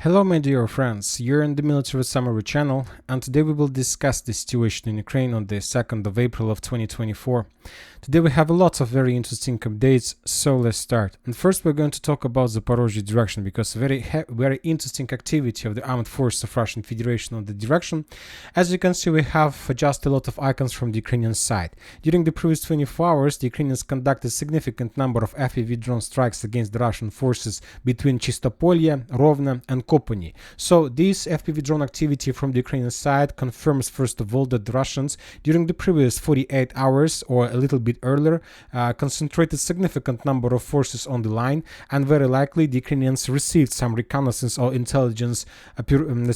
Hello my dear friends, you're in the Military Summary channel, and today we will discuss the situation in Ukraine on the 2nd of April of 2024. Today we have a lot of very interesting updates, so let's start. And first we're going to talk about Zaporozhye direction, because very interesting activity of the armed forces of Russian Federation on the direction. As you can see, we have just a lot of icons from the Ukrainian side. During the previous 24 hours, the Ukrainians conducted a significant number of FPV drone strikes against the Russian forces between Chistopolye, Rovno and Kopony. So this FPV drone activity from the Ukrainian side confirms first of all that the Russians during the previous 48 hours or a little bit earlier concentrated significant number of forces on the line, and very likely the Ukrainians received some reconnaissance or intelligence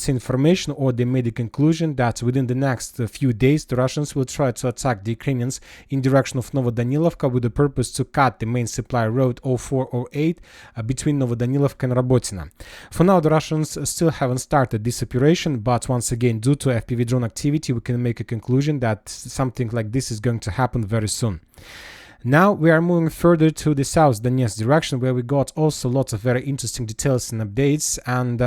information, or they made a conclusion that within the next few days the Russians will try to attack the Ukrainians in direction of Novomykhailivka with the purpose to cut the main supply road 0408 between Novomykhailivka and Robotina. For now the Russians still haven't started this operation, but once again, due to FPV drone activity, we can make a conclusion that something like this is going to happen very soon. Now we are moving further to the South Donetsk direction, where we got also lots of very interesting details and updates, and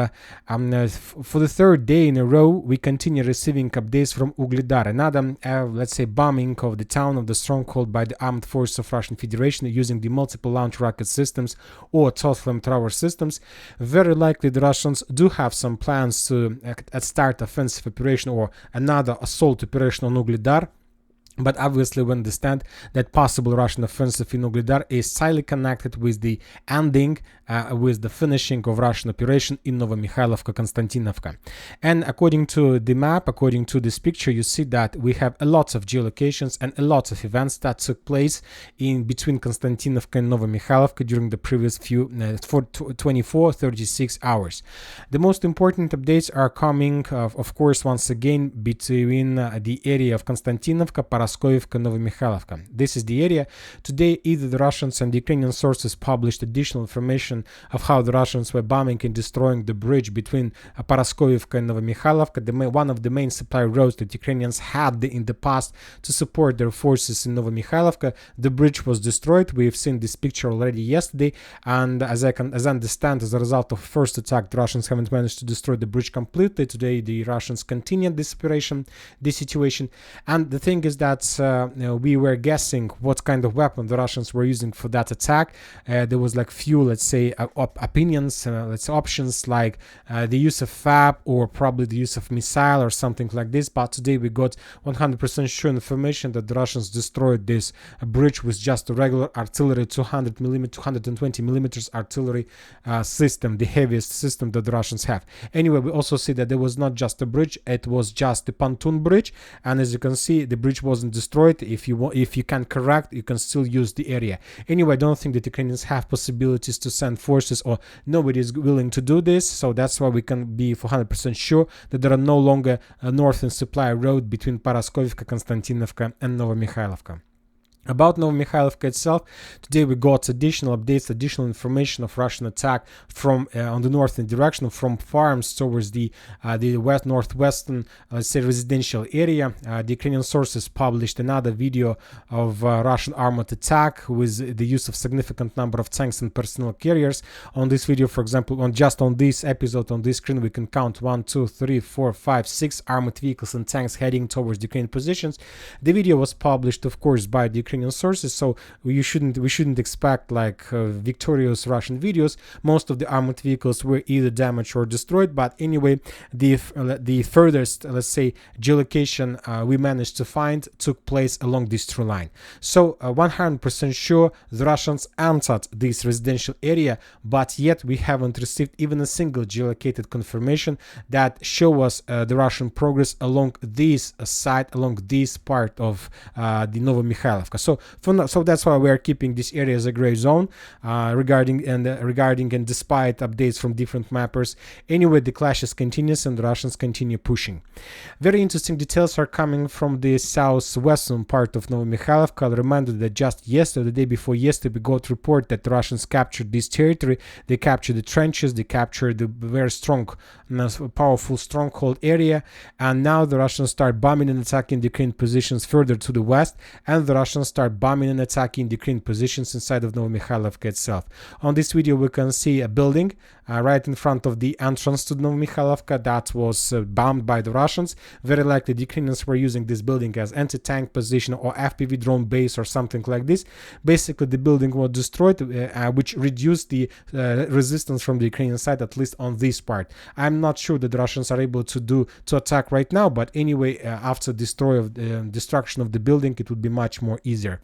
for the third day in a row we continue receiving updates from Ugledar, another let's say bombing of the town of the stronghold by the armed forces of Russian Federation using the multiple launch rocket systems or tall flamethrower systems. Very likely the Russians do have some plans to start offensive operation or another assault operation on Ugledar. But obviously we understand that possible Russian offensive in Ugledar is highly connected with the ending, with the finishing of Russian operation in Novomykhailivka, Konstantinovka. And according to the map, according to this picture, you see that we have a lot of geolocations and a lot of events that took place in between Konstantinovka and Novomykhailivka during the previous 24-36 hours. The most important updates are coming, of course, once again, between the area of Konstantinovka, Paraskovivka, Novomykhailivka. This is the area. Today, either the Russians and the Ukrainian sources published additional information of how the Russians were bombing and destroying the bridge between Paraskovivka and Novomykhailivka, one of the main supply roads that Ukrainians had in the past to support their forces in Novomykhailivka. The bridge was destroyed. We've seen this picture already yesterday, and as I understand, as a result of first attack, the Russians haven't managed to destroy the bridge completely. Today, the Russians continued this operation, this situation, and the thing is that we were guessing what kind of weapon the Russians were using for that attack. There was like few, let's say, opinions, let's say options, like the use of FAB or probably the use of missile or something like this. But today we got 100% sure information that the Russians destroyed this bridge with just a regular artillery, 220 millimeters artillery system, the heaviest system that the Russians have. Anyway, we also see that there was not just a bridge, it was just a pontoon bridge, and as you can see, the bridge wasn't destroyed. If you can correct, you can still use the area. Anyway, I don't think that Ukrainians have possibilities to send forces, or nobody is willing to do this, so that's why we can be 100% sure that there are no longer a northern supply road between Paraskovivka, Konstantinovka and Novomykhailivka. About Novomykhailivka itself, today we got additional updates, additional information of Russian attack from on the northern direction, from farms towards the northwestern, let's say, residential area. The Ukrainian sources published another video of Russian armored attack with the use of significant number of tanks and personnel carriers. On this video, for example, on this episode on this screen, we can count 1, 2, 3, 4, 5, 6 armored vehicles and tanks heading towards the Ukrainian positions. The video was published, of course, by the Ukrainian sources, so we shouldn't expect like victorious Russian videos. Most of the armored vehicles were either damaged or destroyed, but anyway, the furthest, let's say, geolocation we managed to find took place along this true line. So 100% sure the Russians entered this residential area, but yet we haven't received even a single geolocated confirmation that show us the Russian progress along this side, along this part of the Novomykhailivka. So that's why we are keeping this area as a gray zone regarding and despite updates from different mappers. Anyway, the clashes continues and the Russians continue pushing. Very interesting details are coming from the southwestern part of Novomykhailivka. I'll remind you that just yesterday, the day before yesterday, we got report that the Russians captured this territory. They captured the trenches, they captured the very strong, powerful stronghold area, and now the Russians start bombing and attacking the Ukrainian positions further to the west, and the Russians start bombing and attacking the Ukrainian positions inside of Novomykhailivka itself. On this video we can see a building right in front of the entrance to Novomykhailivka that was bombed by the Russians. Very likely the Ukrainians were using this building as anti-tank position or FPV drone base or something like this. Basically, the building was destroyed, which reduced the resistance from the Ukrainian side, at least on this part. I'm not sure that the Russians are able to attack right now, but anyway, after destruction of the building, it would be much more easier.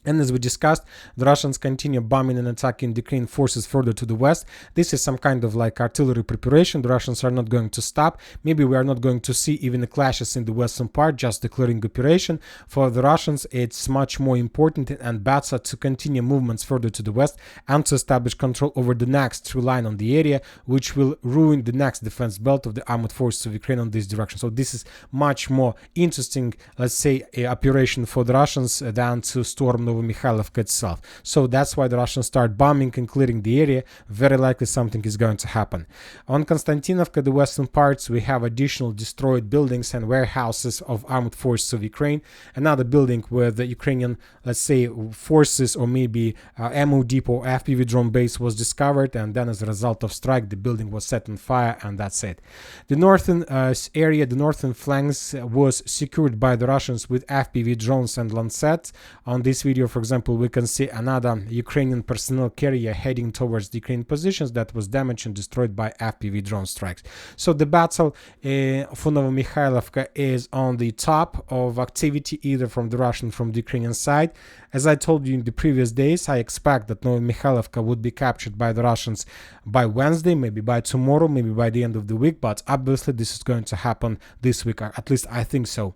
And as we discussed, the Russians continue bombing and attacking the Ukrainian forces further to the west. This is some kind of like artillery preparation. The Russians are not going to stop. Maybe we are not going to see even the clashes in the western part, just declaring operation. For the Russians, it's much more important and better to continue movements further to the west and to establish control over the next true line on the area, which will ruin the next defense belt of the armed forces of Ukraine on this direction. So this is much more interesting, let's say, operation for the Russians than to storm Novomykhailivka itself. So that's why the Russians start bombing and clearing the area. Very likely something is going to happen. On Konstantinovka, the western parts, we have additional destroyed buildings and warehouses of armed forces of Ukraine. Another building where the Ukrainian, let's say, forces or maybe ammo depot or FPV drone base was discovered, and then as a result of strike, the building was set on fire, and that's it. The northern area, the northern flanks was secured by the Russians with FPV drones and Lancets. On this video, for example, we can see another Ukrainian personnel carrier heading towards the Ukrainian positions that was damaged and destroyed by FPV drone strikes. So the battle for Novomykhailivka is on the top of activity, either from the Russian, from the Ukrainian side. As I told you in the previous days, I expect that Novomykhailivka would be captured by the Russians by Wednesday, maybe by tomorrow, maybe by the end of the week, but obviously this is going to happen this week, or at least I think so.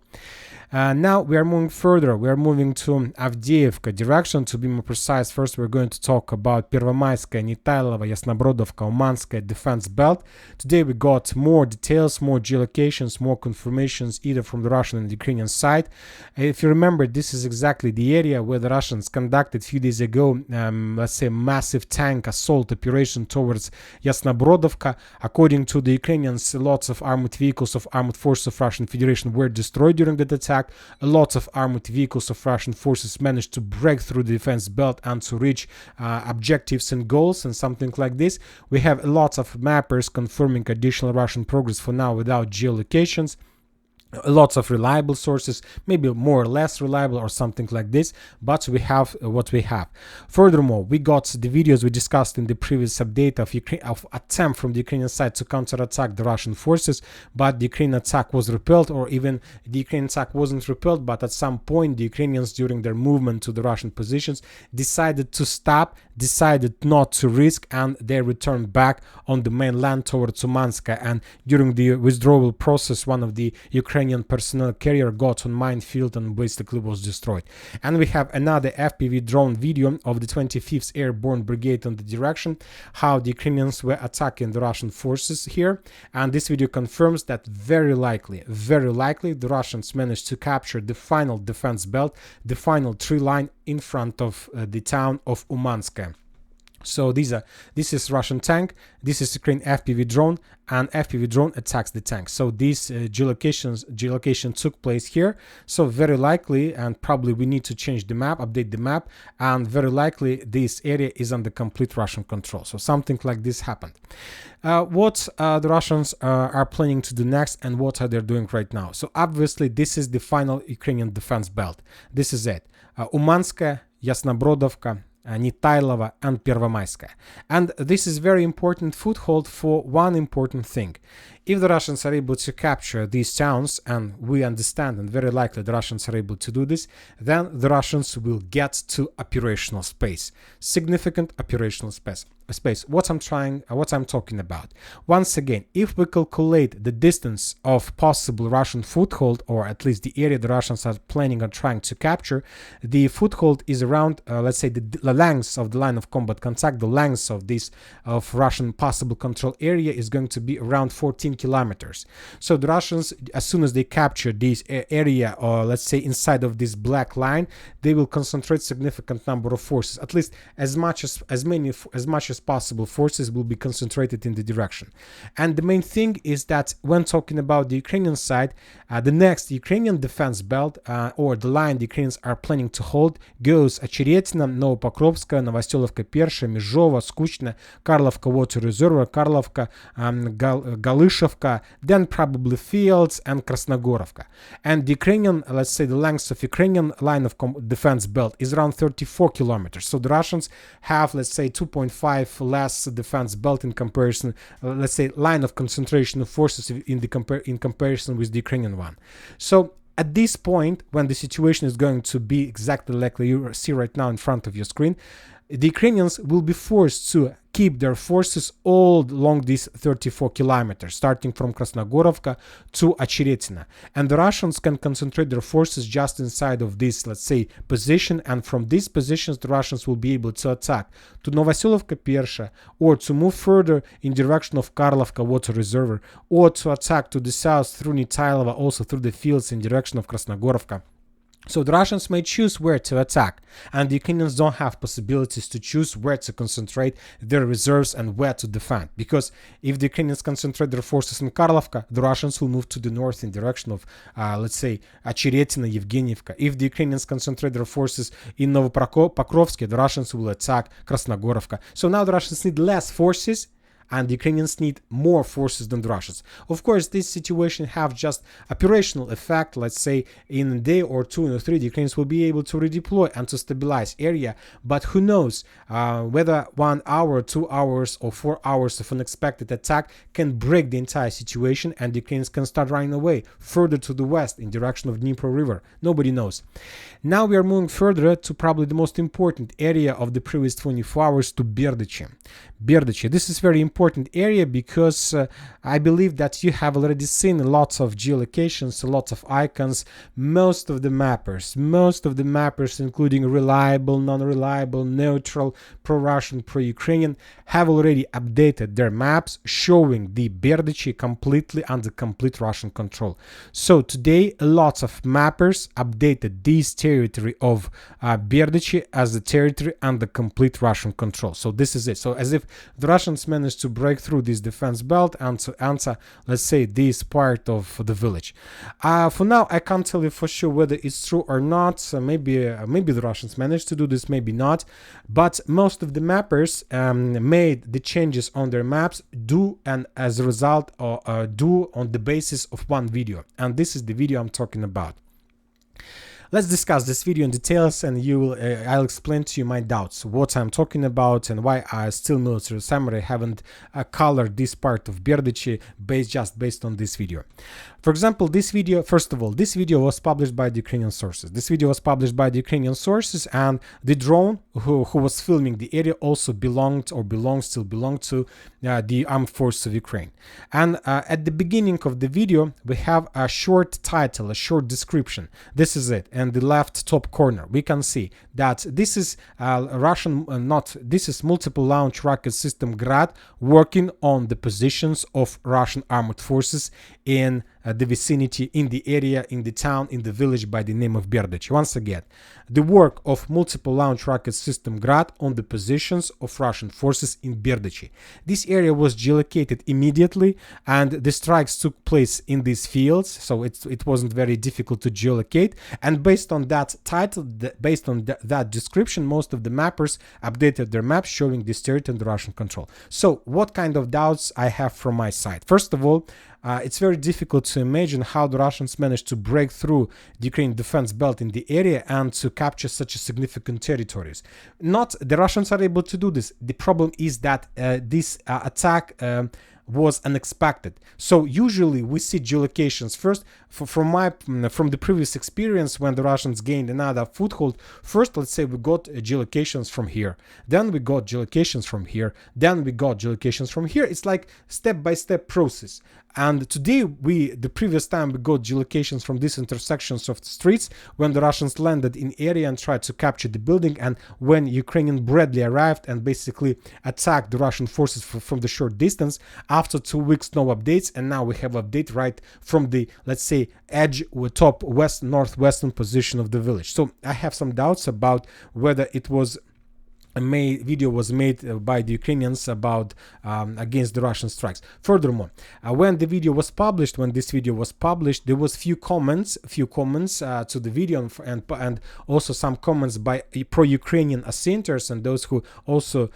Now we are moving further. We are moving to Avdiivka direction. To be more precise, first we're going to talk about Pervomayskaya, Nitailova, Yasnobrodovka, Umanskaya defense belt. Today we got more details, more geolocations, more confirmations either from the Russian and the Ukrainian side. If you remember, this is exactly the area where the Russians conducted a few days ago, let's say, massive tank assault operation towards Yasnobrodovka. According to the Ukrainians, lots of armored vehicles of armed forces of Russian Federation were destroyed during that attack. A lot of armored vehicles of Russian forces managed to break through the defense belt and to reach objectives and goals and something like this. We have lots of mappers confirming additional Russian progress for now without geolocations. Lots of reliable sources, maybe more or less reliable or something like this, but we have what we have. Furthermore, we got the videos we discussed in the previous update of attempt from the Ukrainian side to counterattack the Russian forces, but the Ukrainian attack was repelled, or even the Ukrainian attack wasn't repelled, but at some point the Ukrainians, during their movement to the Russian positions, decided to stop, decided not to risk, and they returned back on the mainland towards Umanskaya. And during the withdrawal process, one of the Ukrainian personnel carrier got on minefield and basically was destroyed. And we have another FPV drone video of the 25th Airborne Brigade on the direction, how the Ukrainians were attacking the Russian forces here. And this video confirms that very likely the Russians managed to capture the final defense belt, the final tree line in front of the town of Umanskaya. So this is Russian tank, this is Ukrainian FPV drone, and FPV drone attacks the tank. So these geolocation took place here. So very likely, and probably we need to change the map, update the map, and very likely this area is under complete Russian control. So something like this happened. What the Russians are planning to do next, and what are they doing right now? So obviously this is the final Ukrainian defense belt. This is it. Umanskaya, Yasnobrodovka, Nitailova and Pervomayskaya. And this is very important foothold for one important thing. If the Russians are able to capture these towns, and we understand, and very likely the Russians are able to do this, then the Russians will get to operational space, significant operational space. What I'm talking about. Once again, if we calculate the distance of possible Russian foothold, or at least the area the Russians are planning on trying to capture, the foothold is around, let's say, the length of the line of combat contact, the length of Russian possible control area is going to be around 14 kilometers. So the Russians, as soon as they capture this area, or let's say inside of this black line, they will concentrate significant number of forces, at least as much as as possible forces will be concentrated in the direction. And the main thing is that when talking about the Ukrainian side, the next Ukrainian defense belt or the line the Ukrainians are planning to hold goes Очеретина, Novopokrovska, Novoselyovka Persha, Mizhova, Skuchna, Karlovka Water Reservoir, Karlovka, Galishevka, then probably Fields and Krasnogorovka. And the Ukrainian, let's say the length of Ukrainian line of defense belt is around 34 kilometers. So the Russians have, let's say, 2.5 less defense belt in comparison, let's say line of concentration of forces in comparison with the Ukrainian one. So at this point, when the situation is going to be exactly like you see right now in front of your screen, the Ukrainians will be forced to keep their forces all along these 34 kilometers, starting from Krasnogorovka to Очеретина. And the Russians can concentrate their forces just inside of this, let's say, position. And from these positions, the Russians will be able to attack to Novoselyovka Persha, or to move further in direction of Karlovka Water Reservoir, or to attack to the south through Nitailova, also through the fields in direction of Krasnogorovka. So the Russians may choose where to attack, and the Ukrainians don't have possibilities to choose where to concentrate their reserves and where to defend. Because if the Ukrainians concentrate their forces in Karlovka, the Russians will move to the north in direction of, let's say, Очеретина, Evgeniivka. If the Ukrainians concentrate their forces in Novopokrovsk, the Russians will attack Krasnogorovka. So now the Russians need less forces, and the Ukrainians need more forces than the Russians. Of course, this situation have just operational effect. Let's say in a day or two or three, the Ukrainians will be able to redeploy and to stabilize area. But who knows whether 1 hour, 2 hours, or 4 hours of unexpected attack can break the entire situation, and the Ukrainians can start running away further to the west in direction of Dnipro River. Nobody knows. Now we are moving further to probably the most important area of the previous 24 hours, to Berdychi. Berdychi. This is very important area because I believe that you have already seen lots of geolocations, lots of icons. Most of the mappers, including reliable, non-reliable, neutral, pro-Russian, pro-Ukrainian, have already updated their maps showing the Berdychi completely under complete Russian control. So today, lots of mappers updated this territory of Berdychi as a territory under complete Russian control. So this is it. So as if the Russians managed to break through this defense belt and to enter, let's say, this part of the village. For now, I can't tell you for sure whether it's true or not. Maybe the Russians managed to do this, maybe not. But most of the mappers made the changes on their maps due and as a result due on the basis of one video. And this is the video I'm talking about. Let's discuss this video in details, and I'll explain to you my doubts, what I'm talking about, and why I still military samurai haven't colored this part of Berdychi based on this video. For example, this video, first of all, this video was published by the Ukrainian sources. And the drone who was filming the area also still belonged to the armed forces of Ukraine. And at the beginning of the video, we have a short title, a short description. This is it. And the left top corner, we can see that this is this is multiple launch rocket system Grad working on the positions of Russian armored forces in the vicinity, in the area, in the town, in the village by the name of Berdychi. Once again, the work of multiple launch rocket system Grad on the positions of Russian forces in Berdychi. This area was geolocated immediately, and the strikes took place in these fields, so it wasn't very difficult to geolocate. And based on that title, based on that description, most of the mappers updated their maps showing this territory under Russian control. So what kind of doubts I have from my side? First of all, it's very difficult to imagine how the Russians managed to break through the Ukrainian defense belt in the area and to capture such a significant territories. Not the Russians are able to do this. The problem is that this attack was unexpected. So usually we see geolocations first. From the previous experience, when the Russians gained another foothold, first, let's say we got geolocations from here, then we got geolocations from here, then we got geolocations from here. It's like step-by-step process. And today, the previous time we got geolocations from these intersections of the streets when the Russians landed in area and tried to capture the building, and when Ukrainian Bradley arrived and basically attacked the Russian forces from the short distance. After 2 weeks, no updates, and now we have update right from the, let's say, edge or top northwestern position of the village. So I have some doubts about whether it was video was made by the Ukrainians about against the Russian strikes. Furthermore, when this video was published, there was few comments to the video, and also some comments by pro-Ukrainian assenters and those who also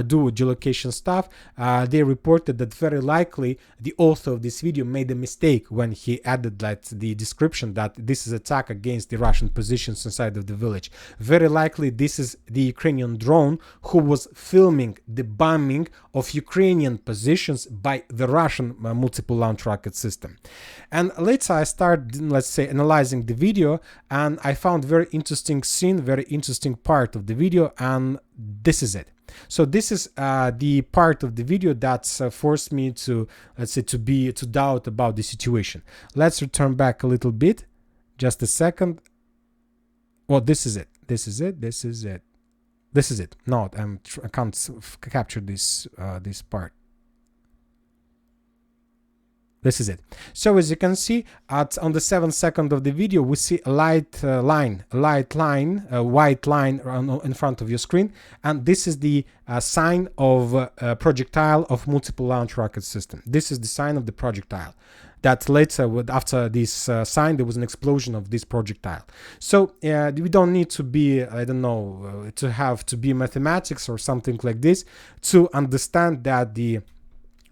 do geolocation stuff. They reported that very likely the author of this video made a mistake when he added the description that this is attack against the Russian positions inside of the village. Very likely this is the Ukrainian drone who was filming the bombing of Ukrainian positions by the Russian multiple launch rocket system. And later I started, let's say, analyzing the video, and I found very interesting scene, very interesting part of the video, and this is it. So this is the part of the video that forced me to, let's say, to doubt about the situation. Let's return back a little bit, just a second. Well, this is it. No, I can't capture this part. This is it. So as you can see, on the 7th second of the video, we see a white line in front of your screen, and this is the sign of a projectile of multiple launch rocket system. This is the sign of the projectile. That later, after this sign, there was an explosion of this projectile. So we don't need to be, I don't know, to be mathematics or something like this to understand that the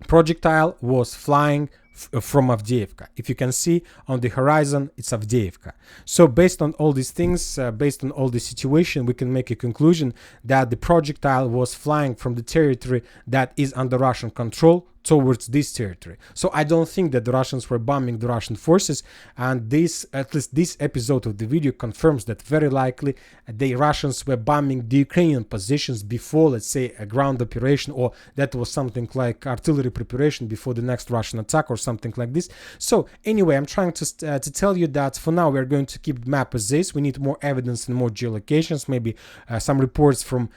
projectile was flying from Avdiivka. If you can see on the horizon, it's Avdiivka. So based on all these things, based on all the situation, we can make a conclusion that the projectile was flying from the territory that is under Russian control towards this territory. So I don't think that the Russians were bombing the Russian forces, and this, at least this episode of the video, confirms that very likely the Russians were bombing the Ukrainian positions before, let's say, a ground operation, or that was something like artillery preparation before the next Russian attack or something like this. So anyway, I'm trying to tell you that for now we're going to keep the map as is. We need more evidence and more geolocations, maybe some reports from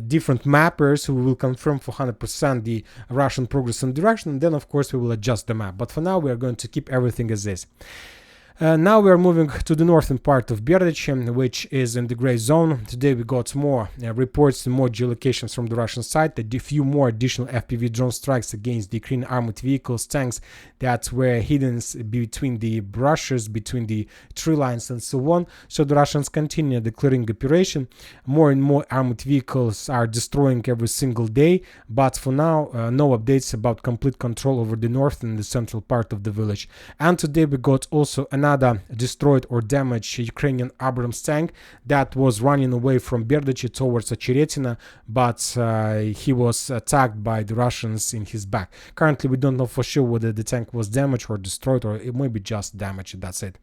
different mappers who will confirm for 100% the Russian progress direction, and then of course we will adjust the map. But for now we are going to keep everything as is. Now we are moving to the northern part of Berdychi, which is in the gray zone. Today we got more reports and more geolocations from the Russian side, a few more additional FPV drone strikes against the Ukrainian armored vehicles, tanks that were hidden between the brushes, between the tree lines and so on. So the Russians continue the clearing operation. More and more armored vehicles are destroying every single day, but for now no updates about complete control over the north and the central part of the village. And today we got also another destroyed or damaged Ukrainian Abrams tank that was running away from Berdychi towards Ocheretina, but he was attacked by the Russians in his back. Currently we don't know for sure whether the tank was damaged or destroyed, or it may be just damaged, that's it.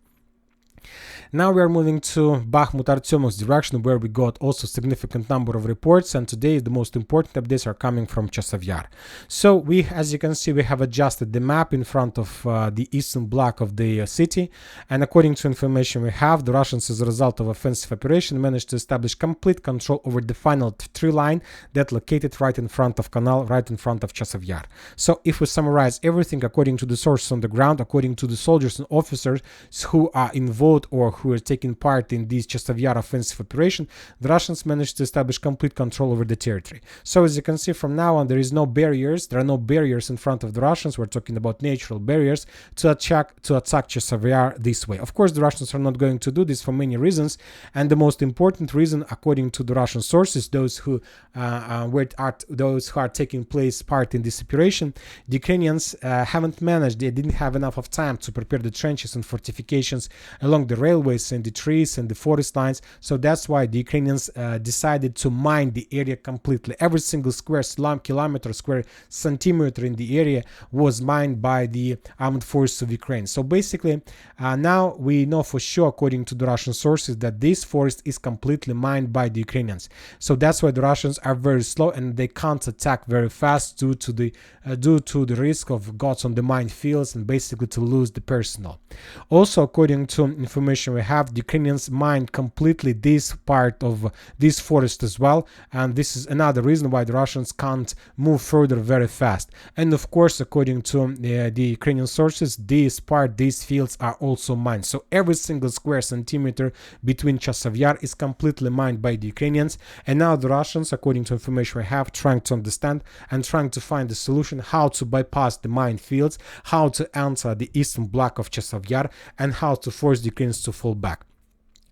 Now we are moving to Bakhmut-Artyomovsk direction, where we got also significant number of reports, and today the most important updates are coming from Chasiv Yar. So we, as you can see, we have adjusted the map in front of the eastern block of the city, and according to information we have, the Russians, as a result of offensive operation, managed to establish complete control over the final tree line that located right in front of canal, right in front of Chasiv Yar. So if we summarize everything according to the sources on the ground, according to the soldiers and officers who are involved or who are taking part in this Chasiv Yar offensive operation, the Russians managed to establish complete control over the territory. So as you can see, from now on there is no barriers, there are no barriers in front of the Russians. We're talking about natural barriers to attack Chasiv Yar this way. Of course, the Russians are not going to do this for many reasons, and the most important reason, according to the Russian sources, those who are taking part in this operation, the Ukrainians haven't managed, they didn't have enough of time to prepare the trenches and fortifications along the railways and the trees and the forest lines. So that's why the Ukrainians decided to mine the area completely. Every single square kilometer, square centimeter in the area was mined by the armed forces of Ukraine. So basically now we know for sure, according to the Russian sources, that this forest is completely mined by the Ukrainians. So that's why the Russians are very slow and they can't attack very fast due to the risk of gods on the mine fields and basically to lose the personnel. Also, according to information information we have, the Ukrainians mined completely this part of this forest as well, and this is another reason why the Russians can't move further very fast. And of course, according to the Ukrainian sources, these fields are also mined. So every single square centimeter between Chasiv Yar is completely mined by the Ukrainians, and now the Russians, according to information we have, trying to understand and trying to find a solution how to bypass the mine fields, how to enter the eastern block of Chasiv Yar, and how to force the Ukrainians to fall back.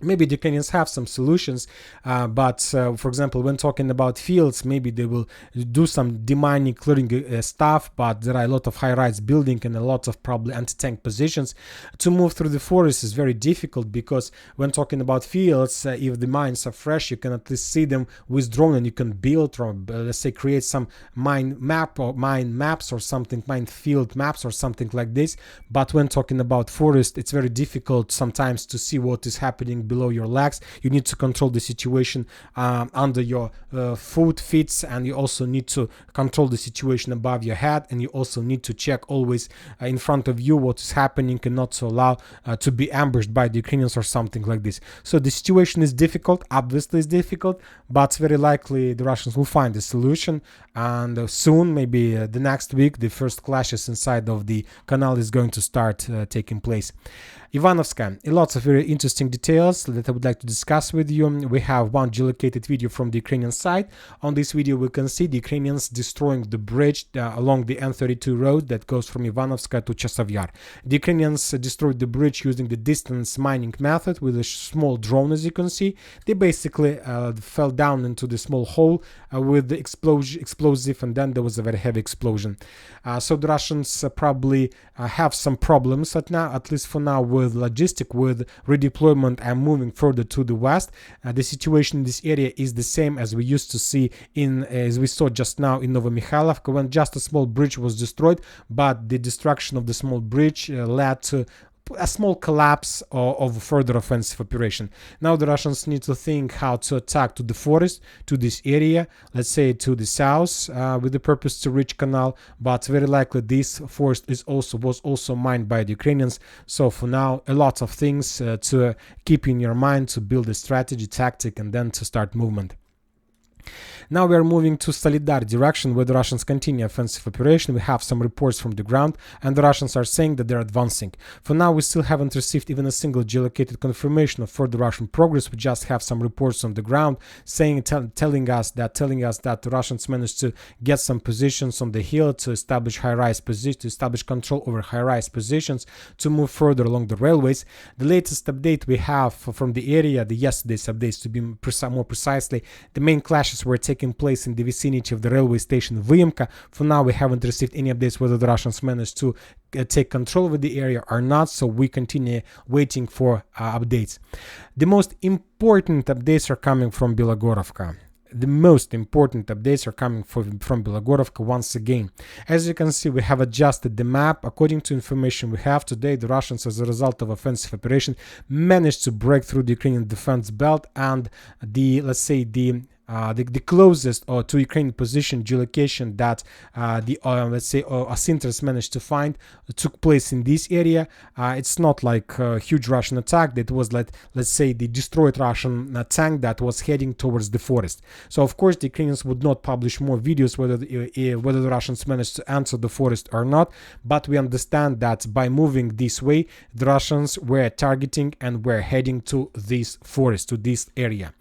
Maybe the Ukrainians have some solutions, but for example, when talking about fields, maybe they will do some demining, clearing stuff, but there are a lot of high-rise building and a lot of probably anti-tank positions. To move through the forest is very difficult, because when talking about fields, if the mines are fresh, you can at least see them with drone, and you can build or let's say create some mine map or mine maps or something, mine field maps or something like this. But when talking about forest, it's very difficult sometimes to see what is happening below your legs. You need to control the situation under your feet, and you also need to control the situation above your head, and you also need to check always in front of you what is happening, and not to allow to be ambushed by the Ukrainians or something like this. So the situation is difficult, obviously it's difficult, but very likely the Russians will find a solution, and soon, maybe the next week, the first clashes inside of the canal is going to start taking place. Ivanovska, lots of very interesting details that I would like to discuss with you. We have one geolocated video from the Ukrainian side. On this video, we can see the Ukrainians destroying the bridge along the N32 road that goes from Ivanovska to Chasiv Yar. The Ukrainians destroyed the bridge using the distance mining method with a small drone, as you can see. They basically fell down into the small hole with the explosive, and then there was a very heavy explosion. So the Russians probably have some problems at least for now, with logistic, with redeployment and moving further to the west. The situation in this area is the same as we used to see as we saw just now in Novomykhailivka, when just a small bridge was destroyed, but the destruction of the small bridge led to a small collapse of further offensive operation. Now the Russians need to think how to attack to the forest, to this area, let's say to the south, with the purpose to reach canal, but very likely this forest was also mined by the Ukrainians. So for now, a lot of things to keep in your mind, to build a strategy, tactic, and then to start movement. Now we are moving to Solidar direction, where the Russians continue offensive operation. We have some reports from the ground, and the Russians are saying that they're advancing. For now, we still haven't received even a single geolocated confirmation of further Russian progress. We just have some reports on the ground saying, telling us that the Russians managed to get some positions on the hill, to establish high-rise positions, to establish control over high-rise positions, to move further along the railways. The latest update we have from the area, the yesterday's updates to be more precisely, the main clashes were taking place in the vicinity of the railway station Avdiivka. For now, we haven't received any updates whether the Russians managed to take control of the area or not, so we continue waiting for updates. The most important updates are coming from Bilohorivka. The most important updates are coming from Bilohorivka once again. As you can see, we have adjusted the map. According to information we have today, the Russians, as a result of offensive operation, managed to break through the Ukrainian defense belt, and the closest to Ukrainian position geolocation that Asinters managed to find took place in this area. It's not like a huge Russian attack. That was let's say the destroyed Russian tank that was heading towards the forest. So of course the Ukrainians would not publish more videos whether the Russians managed to enter the forest or not, but we understand that by moving this way, the Russians were targeting and were heading to this forest, to this area.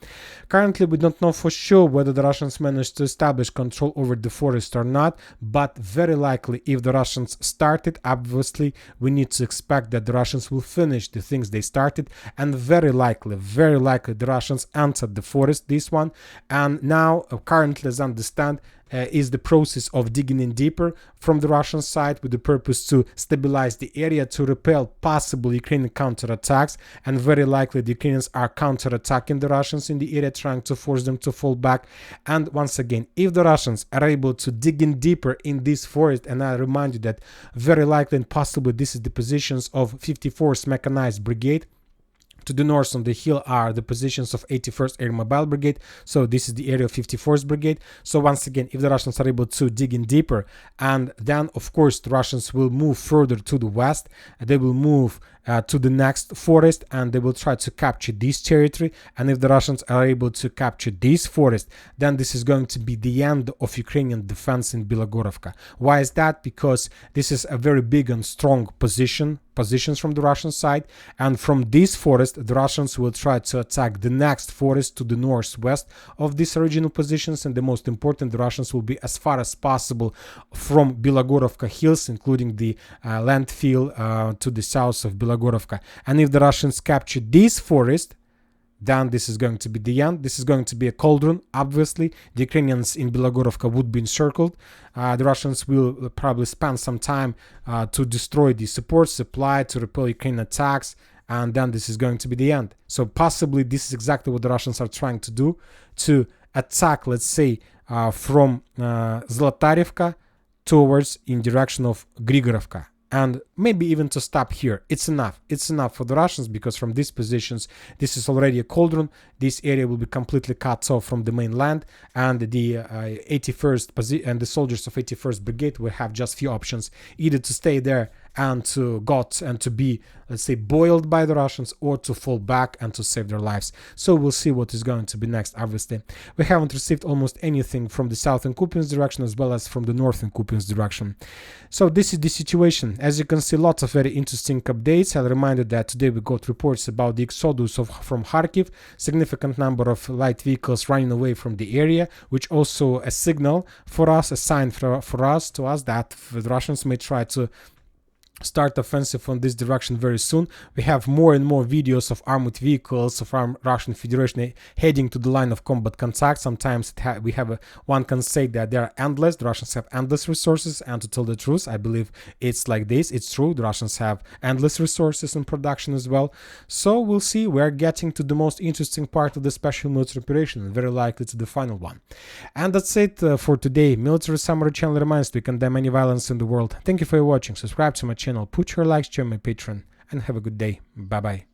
Currently we don't know for sure whether the Russians managed to establish control over the forest or not, but very likely if the Russians started, obviously we need to expect that the Russians will finish the things they started, and very likely the Russians entered the forest, this one, and now currently, as I understand, is the process of digging in deeper from the Russian side with the purpose to stabilize the area, to repel possible Ukrainian counterattacks, and very likely the Ukrainians are counterattacking the Russians in the area, trying to force them to fall back. And once again, if the Russians are able to dig in deeper in this forest, and I remind you that very likely and possibly this is the positions of 54th Mechanized Brigade. To the north on the hill are the positions of 81st Air Mobile Brigade, so this is the area of 54th Brigade. So once again, if the Russians are able to dig in deeper, and then of course the Russians will move further to the west, they will move to the next forest, and they will try to capture this territory. And if the Russians are able to capture this forest, then this is going to be the end of Ukrainian defense in Bilohorivka. Why is that? Because this is a very big and strong positions from the Russian side, and from this forest the Russians will try to attack the next forest to the northwest of these original positions. And the most important, the Russians will be as far as possible from Bilohorivka hills, including the landfill to the south of Bilohorivka. And if the Russians capture this forest, then this is going to be the end. This is going to be a cauldron. Obviously, the Ukrainians in Bilohorivka would be encircled. The Russians will probably spend some time to destroy the support supply, to repel Ukrainian attacks, and then this is going to be the end. So possibly this is exactly what the Russians are trying to do, to attack, let's say, from Zolotarivka towards in direction of Grigorovka. And maybe even to stop here. It's enough. It's enough for the Russians, because from these positions, this is already a cauldron. This area will be completely cut off from the mainland, and the 81st and the soldiers of 81st Brigade will have just few options: either to stay there and to be, let's say, boiled by the Russians, or to fall back and to save their lives. So we'll see what is going to be next. Obviously, we haven't received almost anything from the southern Kupiansk direction as well as from the northern Kupiansk direction. So this is the situation. As you can see, lots of very interesting updates. I'll remind you that today we got reports about the exodus from Kharkiv, significant number of light vehicles running away from the area, which also a signal for us, a sign for us that the Russians may try to start offensive on this direction very soon. We have more and more videos of armored vehicles of Russian Federation heading to the line of combat contact. Sometimes we have one can say that they are endless. The Russians have endless resources, and to tell the truth, I believe it's like this. It's true. The Russians have endless resources in production as well. So we'll see. We're getting to the most interesting part of the special military operation, and very likely to the final one. And that's it for today. Military Summary channel reminds we condemn any violence in the world. Thank you for watching. Subscribe to my channel, put your likes, join my Patreon, and have a good day. Bye bye.